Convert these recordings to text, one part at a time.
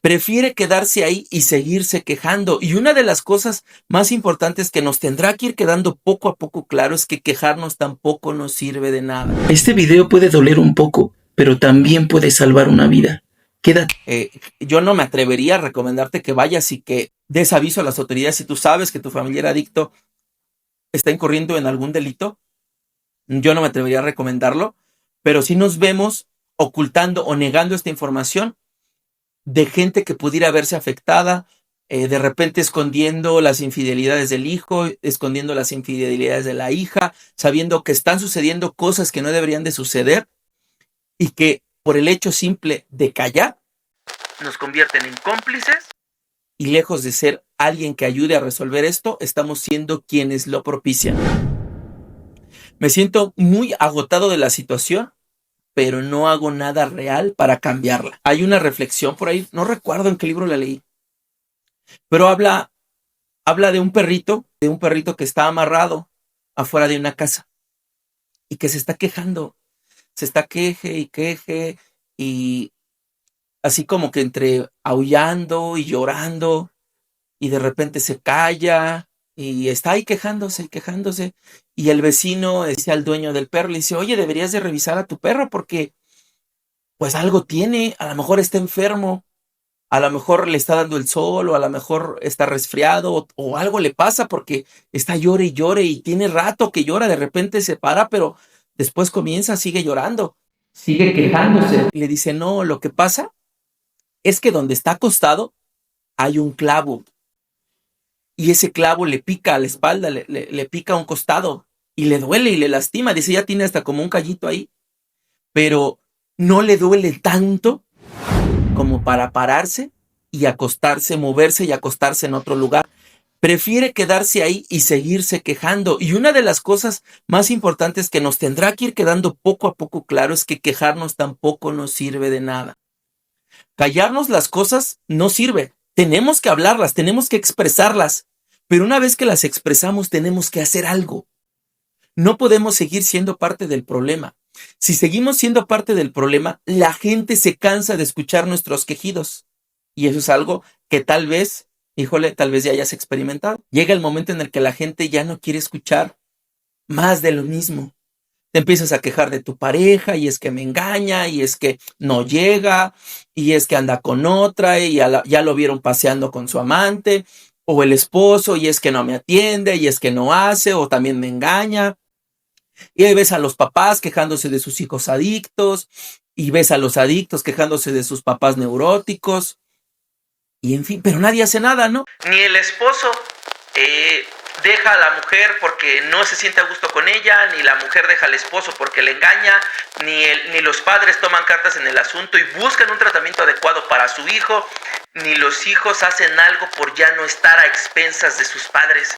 prefiere quedarse ahí y seguirse quejando. Y una de las cosas más importantes que nos tendrá que ir quedando poco a poco claro es que quejarnos tampoco nos sirve de nada. Este video puede doler un poco, pero también puede salvar una vida. Quédate. Yo no me atrevería a recomendarte que vayas y que des aviso a las autoridades si tú sabes que tu familiar adicto está incurriendo en algún delito. Yo no me atrevería a recomendarlo, pero si nos vemos ocultando o negando esta información de gente que pudiera verse afectada, de repente escondiendo las infidelidades del hijo, escondiendo las infidelidades de la hija, sabiendo que están sucediendo cosas que no deberían de suceder y que por el hecho simple de callar nos convierten en cómplices y lejos de ser alguien que ayude a resolver esto, estamos siendo quienes lo propician. Me siento muy agotado de la situación, pero no hago nada real para cambiarla. Hay una reflexión por ahí, no recuerdo en qué libro la leí, pero habla de un perrito que está amarrado afuera de una casa y que se está quejando, se está queje y así como que entre aullando y llorando y de repente se calla y está ahí quejándose y el vecino dice al dueño del perro, le dice, oye, deberías de revisar a tu perro porque pues algo tiene, a lo mejor está enfermo, a lo mejor le está dando el sol o a lo mejor está resfriado o algo le pasa porque está llore y tiene rato que llora, de repente se para, pero después sigue llorando. Sigue quejándose. Y le dice, no, lo que pasa es que donde está acostado hay un clavo y ese clavo le pica a la espalda, le pica a un costado y le duele y le lastima. Dice, ya tiene hasta como un callito ahí, pero no le duele tanto como para pararse y acostarse, moverse y acostarse en otro lugar. Prefiere quedarse ahí y seguirse quejando. Y una de las cosas más importantes que nos tendrá que ir quedando poco a poco claro es que quejarnos tampoco nos sirve de nada. Callarnos las cosas no sirve. Tenemos que hablarlas, tenemos que expresarlas. Pero una vez que las expresamos, tenemos que hacer algo. No podemos seguir siendo parte del problema. Si seguimos siendo parte del problema, la gente se cansa de escuchar nuestros quejidos. Y eso es algo que tal vez ya hayas experimentado. Llega el momento en el que la gente ya no quiere escuchar más de lo mismo. Te empiezas a quejar de tu pareja y es que me engaña y es que no llega y es que anda con otra y ya lo vieron paseando con su amante o el esposo y es que no me atiende y es que no hace o también me engaña. Y ahí ves a los papás quejándose de sus hijos adictos y ves a los adictos quejándose de sus papás neuróticos. Y en fin, pero nadie hace nada, ¿no? Ni el esposo deja a la mujer porque no se siente a gusto con ella, ni la mujer deja al esposo porque le engaña, ni los padres toman cartas en el asunto y buscan un tratamiento adecuado para su hijo, ni los hijos hacen algo por ya no estar a expensas de sus padres.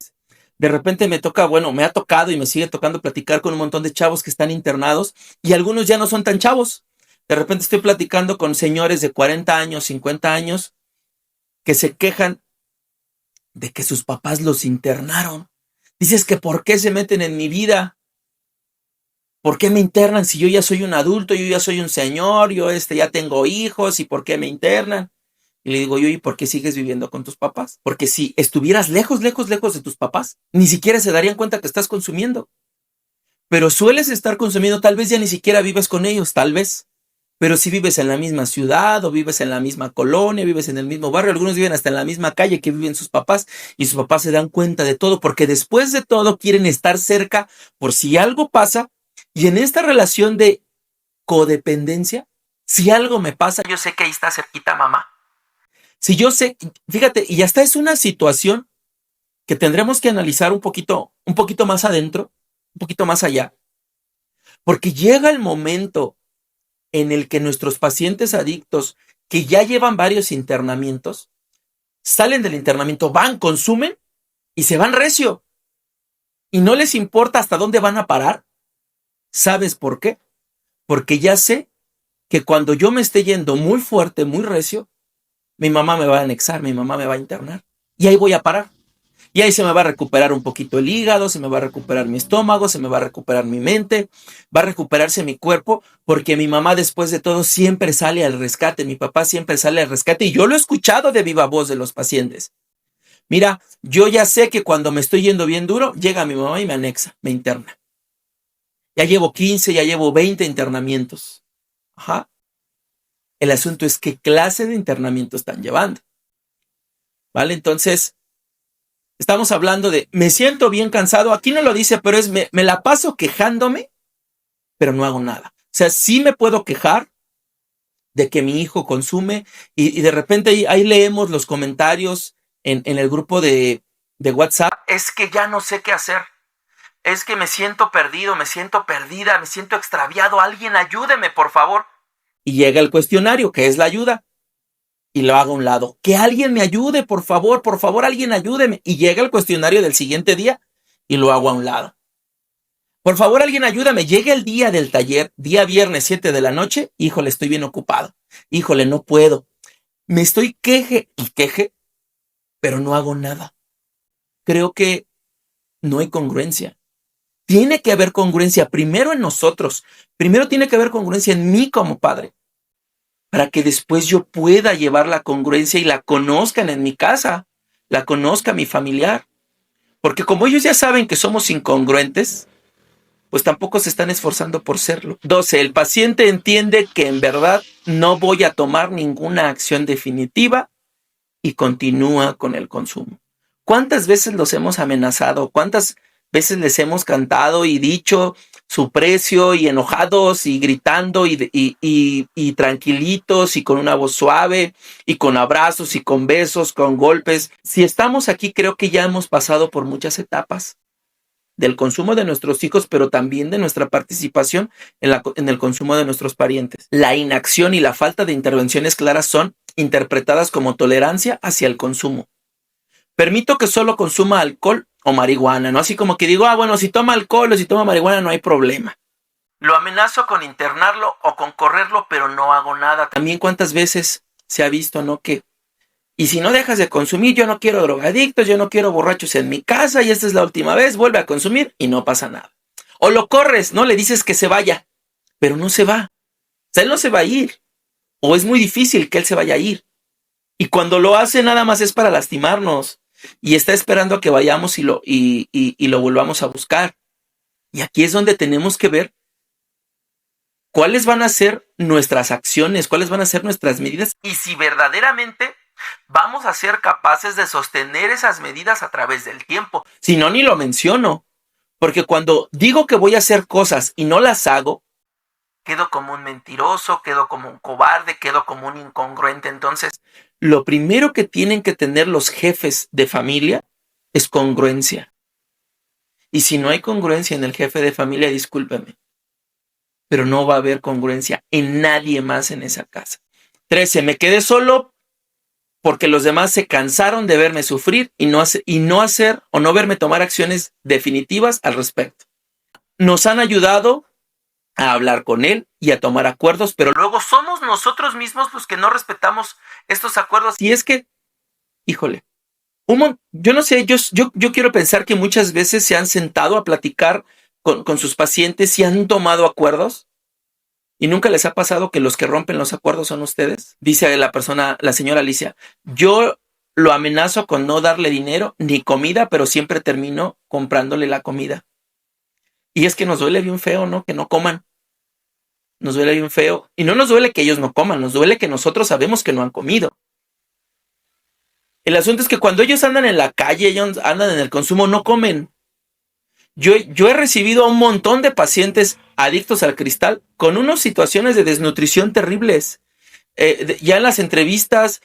De repente me ha tocado y me sigue tocando platicar con un montón de chavos que están internados y algunos ya no son tan chavos. De repente estoy platicando con señores de 40 años, 50 años, que se quejan de que sus papás los internaron. Dices que ¿por qué se meten en mi vida? ¿Por qué me internan si yo ya soy un adulto, yo ya soy un señor, yo ya tengo hijos y por qué me internan? Y le digo yo, ¿y por qué sigues viviendo con tus papás? Porque si estuvieras lejos de tus papás, ni siquiera se darían cuenta que estás consumiendo. Pero sueles estar consumiendo, tal vez ya ni siquiera vives con ellos, tal vez. Pero si vives en la misma ciudad o vives en la misma colonia, vives en el mismo barrio, algunos viven hasta en la misma calle que viven sus papás y sus papás se dan cuenta de todo porque después de todo quieren estar cerca por si algo pasa y en esta relación de codependencia, si algo me pasa, yo sé que ahí está cerquita mamá. Si yo sé, fíjate, y hasta es una situación que tendremos que analizar un poquito más adentro, un poquito más allá, porque llega el momento en el que nuestros pacientes adictos que ya llevan varios internamientos, salen del internamiento, van, consumen y se van recio. Y no les importa hasta dónde van a parar. ¿Sabes por qué? Porque ya sé que cuando yo me esté yendo muy fuerte, muy recio, mi mamá me va a anexar, mi mamá me va a internar. Y ahí voy a parar. Y ahí se me va a recuperar un poquito el hígado, se me va a recuperar mi estómago, se me va a recuperar mi mente, va a recuperarse mi cuerpo, porque mi mamá después de todo siempre sale al rescate, mi papá siempre sale al rescate y yo lo he escuchado de viva voz de los pacientes. Mira, yo ya sé que cuando me estoy yendo bien duro, llega mi mamá y me anexa, me interna. Ya llevo 15, ya llevo 20 internamientos. Ajá. El asunto es qué clase de internamiento están llevando. ¿Vale? Entonces, estamos hablando de, me siento bien cansado. Aquí no lo dice, pero es, me la paso quejándome, pero no hago nada. O sea, sí me puedo quejar de que mi hijo consume y de repente ahí leemos los comentarios en el grupo de WhatsApp. Es que ya no sé qué hacer. Es que me siento perdido, me siento perdida, me siento extraviado. Alguien ayúdeme, por favor. Y llega el cuestionario, que es la ayuda. Y lo hago a un lado. Que alguien me ayude, por favor, alguien ayúdeme. Y llega el cuestionario del siguiente día y lo hago a un lado. Por favor, alguien ayúdame. Llega el día del taller, día viernes 7 de la noche. Híjole, estoy bien ocupado. Híjole, no puedo. Me estoy queje y queje, pero no hago nada. Creo que no hay congruencia. Tiene que haber congruencia primero en nosotros. Primero tiene que haber congruencia en mí como padre, para que después yo pueda llevar la congruencia y la conozcan en mi casa, la conozca mi familiar. Porque como ellos ya saben que somos incongruentes, pues tampoco se están esforzando por serlo. 12. El paciente entiende que en verdad no voy a tomar ninguna acción definitiva y continúa con el consumo. ¿Cuántas veces los hemos amenazado? ¿Cuántas veces les hemos cantado y dicho su precio y enojados y gritando y tranquilitos y con una voz suave y con abrazos y con besos, con golpes? Si estamos aquí, creo que ya hemos pasado por muchas etapas del consumo de nuestros hijos, pero también de nuestra participación en el consumo de nuestros parientes. La inacción y la falta de intervenciones claras son interpretadas como tolerancia hacia el consumo. Permito que solo consuma alcohol o marihuana, ¿no? Así como que digo, bueno, si toma alcohol o si toma marihuana no hay problema. Lo amenazo con internarlo o con correrlo, pero no hago nada. También cuántas veces se ha visto, ¿no? Que, y si no dejas de consumir, yo no quiero drogadictos, yo no quiero borrachos en mi casa y esta es la última vez, vuelve a consumir y no pasa nada. O lo corres, ¿no? Le dices que se vaya, pero no se va. O sea, él no se va a ir. O es muy difícil que él se vaya a ir. Y cuando lo hace nada más es para lastimarnos. Y está esperando a que vayamos y lo volvamos a buscar. Y aquí es donde tenemos que ver cuáles van a ser nuestras acciones, cuáles van a ser nuestras medidas y si verdaderamente vamos a ser capaces de sostener esas medidas a través del tiempo. Si no, ni lo menciono. Porque cuando digo que voy a hacer cosas y no las hago, quedo como un mentiroso, quedo como un cobarde, quedo como un incongruente. Entonces, lo primero que tienen que tener los jefes de familia es congruencia. Y si no hay congruencia en el jefe de familia, discúlpeme, pero no va a haber congruencia en nadie más en esa casa. 13. Me quedé solo porque los demás se cansaron de verme sufrir y no hacer o no verme tomar acciones definitivas al respecto. Nos han ayudado a hablar con él y a tomar acuerdos, pero luego somos nosotros mismos los que no respetamos estos acuerdos. Y es que, híjole, yo no sé, yo quiero pensar que muchas veces se han sentado a platicar con sus pacientes y han tomado acuerdos y nunca les ha pasado que los que rompen los acuerdos son ustedes. Dice la señora Alicia, yo lo amenazo con no darle dinero ni comida, pero siempre termino comprándole la comida. Y es que nos duele bien feo, ¿no? Que no coman. Nos duele bien feo. Y no nos duele que ellos no coman, nos duele que nosotros sabemos que no han comido. El asunto es que cuando ellos andan en la calle, ellos andan en el consumo, no comen. Yo he recibido a un montón de pacientes adictos al cristal con unas situaciones de desnutrición terribles. Ya en las entrevistas,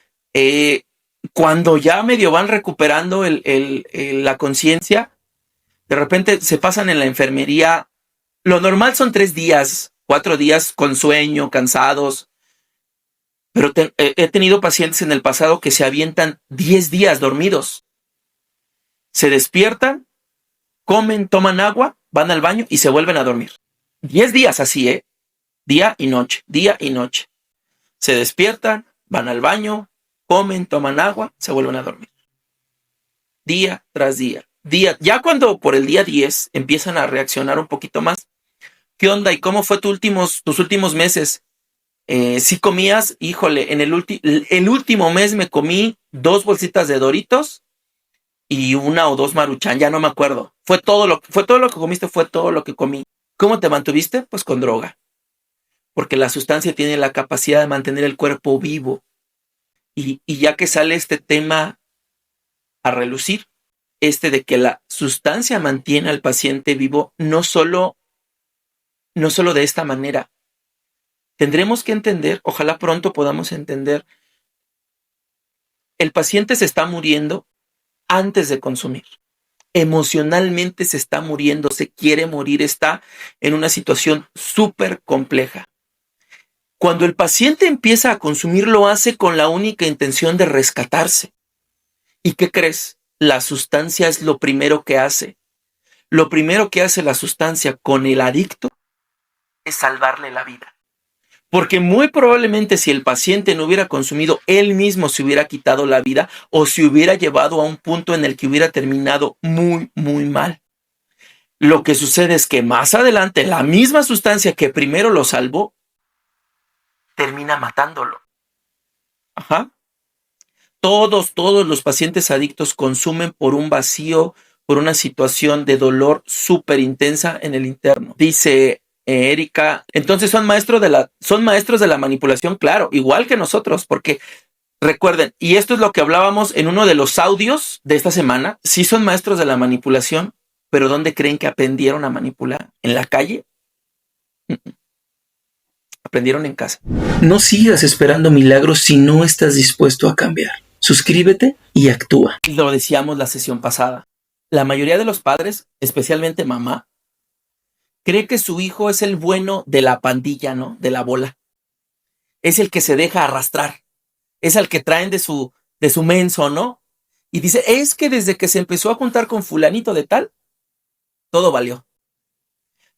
cuando ya medio van recuperando la conciencia, de repente se pasan en la enfermería. Lo normal son 3 días, 4 días con sueño, cansados. Pero he tenido pacientes en el pasado que se avientan 10 días dormidos. Se despiertan, comen, toman agua, van al baño y se vuelven a dormir. 10 días así, día y noche, día y noche. Se despiertan, van al baño, comen, toman agua, se vuelven a dormir. día tras día. Ya cuando por el día 10 empiezan a reaccionar un poquito más, ¿qué onda? ¿Y cómo fue tus últimos meses? Si comías, híjole, el último mes me comí 2 bolsitas de Doritos y 1 o 2 Maruchan, ya no me acuerdo. Fue todo lo que comiste, fue todo lo que comí. ¿Cómo te mantuviste? Pues con droga, porque la sustancia tiene la capacidad de mantener el cuerpo vivo. Y ya que sale este tema a relucir, de que la sustancia mantiene al paciente vivo, no solo de esta manera. Tendremos que entender, ojalá pronto podamos entender, el paciente se está muriendo antes de consumir. Emocionalmente se está muriendo, se quiere morir, está en una situación súper compleja. Cuando el paciente empieza a consumir, lo hace con la única intención de rescatarse. ¿Y qué crees? La sustancia es lo primero que hace. Lo primero que hace la sustancia con el adicto es salvarle la vida. Porque muy probablemente si el paciente no hubiera consumido, él mismo se hubiera quitado la vida o se hubiera llevado a un punto en el que hubiera terminado muy, muy mal. Lo que sucede es que más adelante la misma sustancia que primero lo salvó termina matándolo. Ajá. Todos los pacientes adictos consumen por un vacío, por una situación de dolor súper intensa en el interno. Dice Erika, entonces son maestros de la manipulación, claro, igual que nosotros, porque recuerden, y esto es lo que hablábamos en uno de los audios de esta semana, sí son maestros de la manipulación, pero ¿dónde creen que aprendieron a manipular? ¿En la calle? Aprendieron en casa. No sigas esperando milagros si no estás dispuesto a cambiar. Suscríbete y actúa. Lo decíamos la sesión pasada. La mayoría de los padres, especialmente mamá, cree que su hijo es el bueno de la pandilla, ¿no? De la bola. Es el que se deja arrastrar. Es el que traen de su menso, ¿no? Y dice, es que desde que se empezó a juntar con fulanito de tal, todo valió.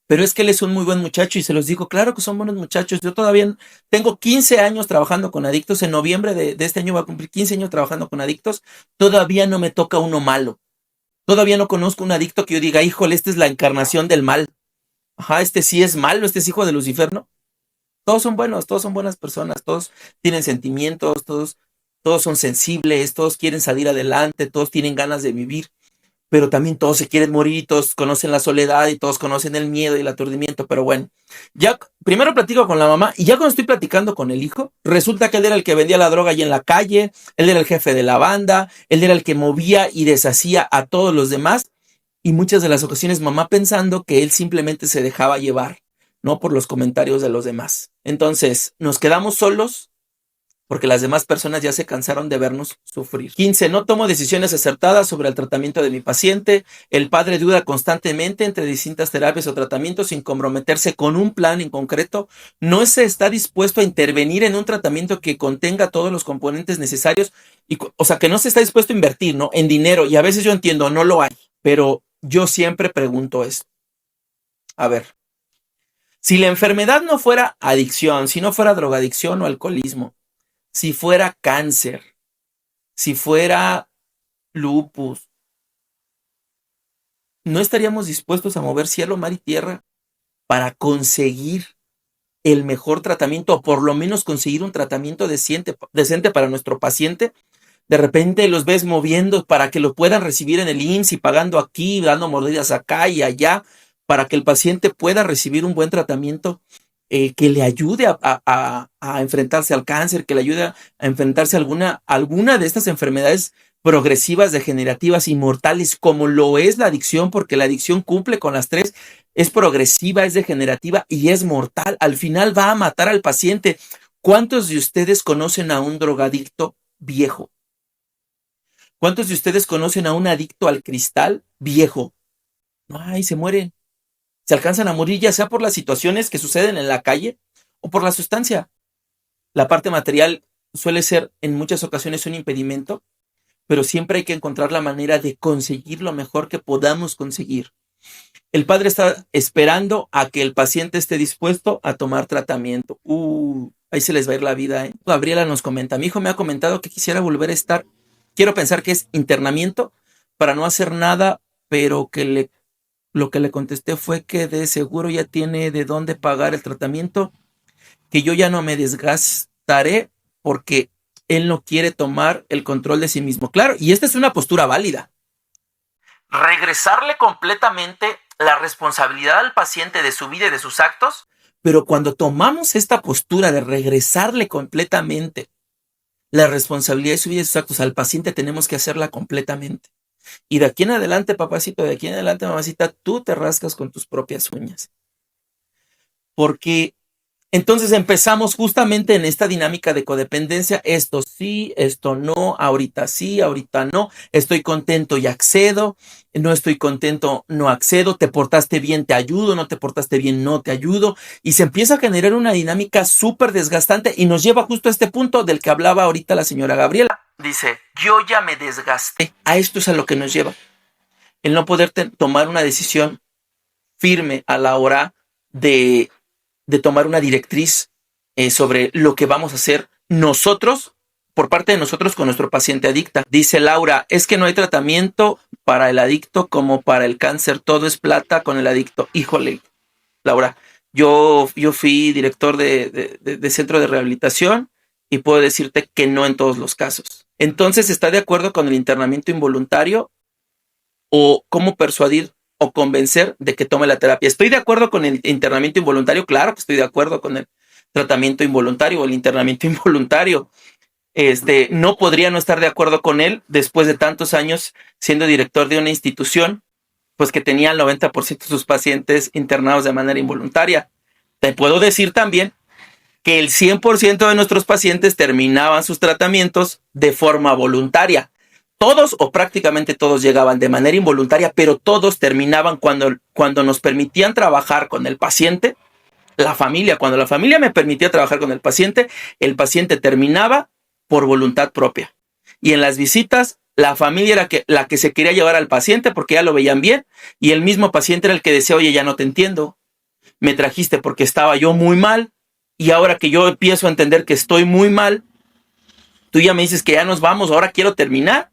Pero es que él es un muy buen muchacho y se los digo, claro que son buenos muchachos. Yo todavía tengo 15 años trabajando con adictos. En noviembre de este año voy a cumplir 15 años trabajando con adictos. Todavía no me toca uno malo. Todavía no conozco un adicto que yo diga, híjole, esta es la encarnación del mal. Ajá, este sí es malo, este es hijo de Lucifer, ¿no? Todos son buenos, todos son buenas personas, todos tienen sentimientos, todos son sensibles, todos quieren salir adelante, todos tienen ganas de vivir. Pero también todos se quieren morir y todos conocen la soledad y todos conocen el miedo y el aturdimiento. Pero bueno, ya primero platico con la mamá y ya cuando estoy platicando con el hijo, resulta que él era el que vendía la droga ahí en la calle, él era el jefe de la banda, él era el que movía y deshacía a todos los demás y muchas de las ocasiones mamá pensando que él simplemente se dejaba llevar, no por los comentarios de los demás. Entonces nos quedamos solos porque las demás personas ya se cansaron de vernos sufrir. 15. No tomo decisiones acertadas sobre el tratamiento de mi paciente. El padre duda constantemente entre distintas terapias o tratamientos sin comprometerse con un plan en concreto. No se está dispuesto a intervenir en un tratamiento que contenga todos los componentes necesarios. O sea, que no se está dispuesto a invertir, ¿no? En dinero. Y a veces yo entiendo, no lo hay. Pero yo siempre pregunto esto. A ver, si la enfermedad no fuera adicción, si no fuera drogadicción o alcoholismo, si fuera cáncer, si fuera lupus, ¿no estaríamos dispuestos a mover cielo, mar y tierra para conseguir el mejor tratamiento o por lo menos conseguir un tratamiento decente para nuestro paciente? De repente los ves moviendo para que lo puedan recibir en el IMSS y pagando aquí, dando mordidas acá y allá, para que el paciente pueda recibir un buen tratamiento que le ayude a enfrentarse al cáncer, que le ayude a enfrentarse a alguna de estas enfermedades progresivas, degenerativas y mortales, como lo es la adicción, porque la adicción cumple con las tres, es progresiva, es degenerativa y es mortal. Al final va a matar al paciente. ¿Cuántos de ustedes conocen a un drogadicto viejo? ¿Cuántos de ustedes conocen a un adicto al cristal viejo? Ay, se mueren. Se alcanzan a morir ya sea por las situaciones que suceden en la calle o por la sustancia. La parte material suele ser en muchas ocasiones un impedimento, pero siempre hay que encontrar la manera de conseguir lo mejor que podamos conseguir. El padre está esperando a que el paciente esté dispuesto a tomar tratamiento. Ahí se les va a ir la vida, ¿eh? Gabriela nos comenta, mi hijo me ha comentado que quisiera volver a estar, quiero pensar que es internamiento, para no hacer nada, pero lo que le contesté fue que de seguro ya tiene de dónde pagar el tratamiento, que yo ya no me desgastaré porque él no quiere tomar el control de sí mismo. Claro, y esta es una postura válida. Regresarle completamente la responsabilidad al paciente de su vida y de sus actos, pero cuando tomamos esta postura de regresarle completamente la responsabilidad de su vida y de sus actos al paciente, tenemos que hacerla completamente. Y de aquí en adelante, papacito, de aquí en adelante, mamacita, tú te rascas con tus propias uñas. Porque entonces empezamos justamente en esta dinámica de codependencia, esto sí, esto no, ahorita sí, ahorita no, estoy contento y accedo, no estoy contento, no accedo, te portaste bien, te ayudo, no te portaste bien, no te ayudo, y se empieza a generar una dinámica súper desgastante y nos lleva justo a este punto del que hablaba ahorita la señora Gabriela. Dice, yo ya me desgasté. A esto es a lo que nos lleva, el no poder tomar una decisión firme a la hora de tomar una directriz sobre lo que vamos a hacer nosotros, por parte de nosotros con nuestro paciente adicta. Dice Laura, es que no hay tratamiento para el adicto como para el cáncer, todo es plata con el adicto. Híjole, Laura, yo fui director de centro de rehabilitación y puedo decirte que no en todos los casos. Entonces, ¿está de acuerdo con el internamiento involuntario o cómo persuadir o convencer de que tome la terapia? Estoy de acuerdo con el internamiento involuntario, claro que estoy de acuerdo con el tratamiento involuntario o el internamiento involuntario. No podría no estar de acuerdo con él después de tantos años siendo director de una institución, pues que tenía el 90% de sus pacientes internados de manera involuntaria. Te puedo decir también que el 100% de nuestros pacientes terminaban sus tratamientos de forma voluntaria. Todos o prácticamente todos llegaban de manera involuntaria, pero todos terminaban cuando nos permitían trabajar con el paciente, la familia. Cuando la familia me permitía trabajar con el paciente terminaba por voluntad propia. Y en las visitas, la familia era la que se quería llevar al paciente porque ya lo veían bien, y el mismo paciente era el que decía, oye, ya no te entiendo, me trajiste porque estaba yo muy mal, y ahora que yo empiezo a entender que estoy muy mal, tú ya me dices que ya nos vamos, ahora quiero terminar.